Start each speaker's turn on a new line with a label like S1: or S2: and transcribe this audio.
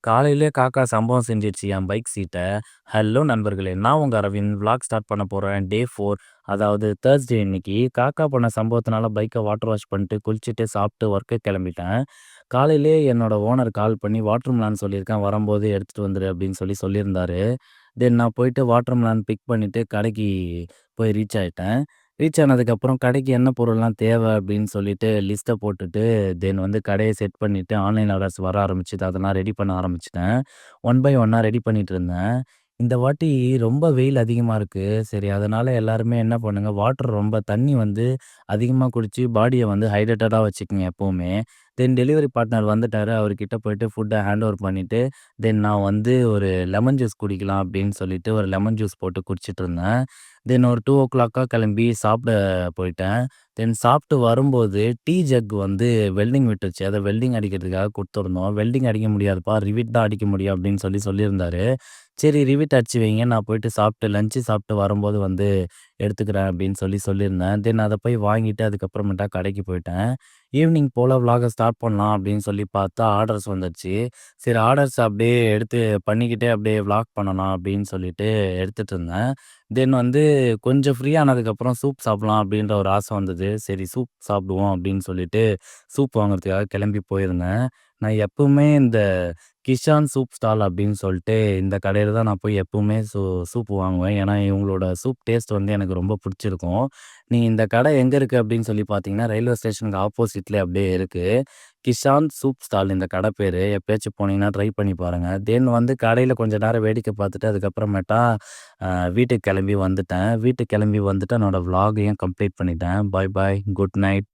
S1: காலையிலே காக்கா சம்பவம் செஞ்சிருச்சு என் பைக் சீட்ட. ஹலோ நண்பர்களே! நான் உங்க அரவிந்த். விளாக் ஸ்டார்ட் பண்ண போறேன். டே 4 அதாவது தேர்ஸ்டே இன்னைக்கு. காக்கா பண்ண சம்பவத்தினால பைக்க வாட்டர் வாஷ் பண்ணிட்டு, குளிச்சுட்டு, சாப்பிட்டு ஒர்க்குக்கு கிளம்பிட்டேன். காலையிலேயே என்னோட ஓனர் கால் பண்ணி வாட்டர் மெலன் சொல்லியிருக்கேன். வரும்போது எடுத்துட்டு வந்துரு அப்படின்னு சொல்லியிருந்தாரு. தென் நான் போயிட்டு வாட்டர் மெலன் பிக் பண்ணிட்டு கடைக்கு போய் ரீச் ஆயிட்டேன். ரீச் ஆனதுக்கப்புறம் கடைக்கு என்ன பொருள்லாம் தேவை அப்படின்னு சொல்லிட்டு லிஸ்ட்ட போட்டுட்டு, தென் வந்து கடைய செட் பண்ணிட்டு ஆன்லைன் ஆர்டர்ஸ் வர ஆரம்பிச்சுது. அதெல்லாம் ரெடி பண்ண ஆரம்பிச்சுட்டேன். ஒன் பை ஒன்னா ரெடி பண்ணிட்டு இருந்தேன். இந்த வாட்டி ரொம்ப வெயில் அதிகமா இருக்கு. சரி அதனால எல்லாருமே என்ன பண்ணுங்க, வாட்டர் ரொம்ப தண்ணி வந்து அதிகமா குடிச்சு பாடிய வந்து ஹைட்ரேட்டடா வச்சுக்கங்க எப்பவுமே. தென் டெலிவரி பார்ட்னர் வந்துட்டாரு. அவர்கிட்ட போயிட்டு ஃபுட்ட ஹேண்ட் ஓவர் பண்ணிட்டு, தென் நான் வந்து ஒரு லெமன் ஜூஸ் குடிக்கலாம் அப்படின்னு சொல்லிட்டு ஒரு லெமன் ஜூஸ் போட்டு குடிச்சிட்டு இருந்தேன். தென் ஒரு 2:00 கிளம்பி சாப்பிட போயிட்டேன். தென் சாப்பிட்டு வரும்போது டீ ஜக் வந்து வெல்டிங் விட்டுருச்சு. அத வெல்டிங் அடிக்கிறதுக்காக குடுத்துருந்தோம். வெல்டிங் அடிக்க முடியாதுப்பா, ரிவிட் தான் அடிக்க முடியும் அப்படின்னு சொல்லியிருந்தாரு. சரி ரிவிட் அடிச்சு வைங்க. நான் போயிட்டு சாப்பிட்டு லஞ்ச் சாப்பிட்டு வரும்போது வந்து எடுத்துக்கிறேன் அப்படின்னு சொல்லியிருந்தேன். தென் அத போய் வாங்கிட்டு அதுக்கப்புறமேட்டா கடைக்கு போயிட்டேன். ஈவினிங் போல விளாக ஸ்டார்ட் பண்ணலாம் அப்படின்னு சொல்லி பார்த்தா ஆர்டர்ஸ் வந்துருச்சு. சரி ஆர்டர்ஸ் அப்படியே எடுத்து பண்ணிக்கிட்டே அப்படியே விளாக் பண்ணலாம் அப்படின்னு சொல்லிட்டு எடுத்துட்டு இருந்தேன். தென் வந்து கொஞ்சம் ஃப்ரீ ஆனதுக்கப்புறம் சூப் சாப்பிடலாம் அப்படின்ற ஒரு ஆசை வந்தது. சரி சூப் சாப்பிடுவோம் அப்படின்னு சொல்லிட்டு சூப் வாங்குறதுக்காக கிளம்பி போயிருந்தேன். நான் எப்பவுமே இந்த கிஷான் சூப் ஸ்டால் அப்படின்னு சொல்லிட்டு இந்த கடையில தான் நான் போய் எப்பவுமே சூப் வாங்குவேன். ஏன்னா இவங்களோட சூப் டேஸ்ட் வந்து எனக்கு ரொம்ப பிடிச்சிருக்கும். நீங்க இந்த கடை எங்க இருக்கு அப்படின்னு சொல்லி பார்த்தீங்கன்னா, ரயில்வே ஸ்டேஷனுக்கு ஆப்போசிட்லயே அப்படியே இருக்கு. கிஷான் சூப் ஸ்டால் இந்த கடை பேரு. எப்பயாச்சும் போனீங்கன்னா ட்ரை பண்ணி பாருங்க. தென் வந்து கடையில கொஞ்ச நேரம் வேடிக்கை பார்த்துட்டு அதுக்கப்புறமேட்டா அ வீட்டுக்கு கிளம்பி வந்துட்டேன். வீட்டுக்கு கிளம்பி வந்துட்டு என்னோட விளாகையும் கம்ப்ளீட் பண்ணிட்டேன். Bye bye. Good night.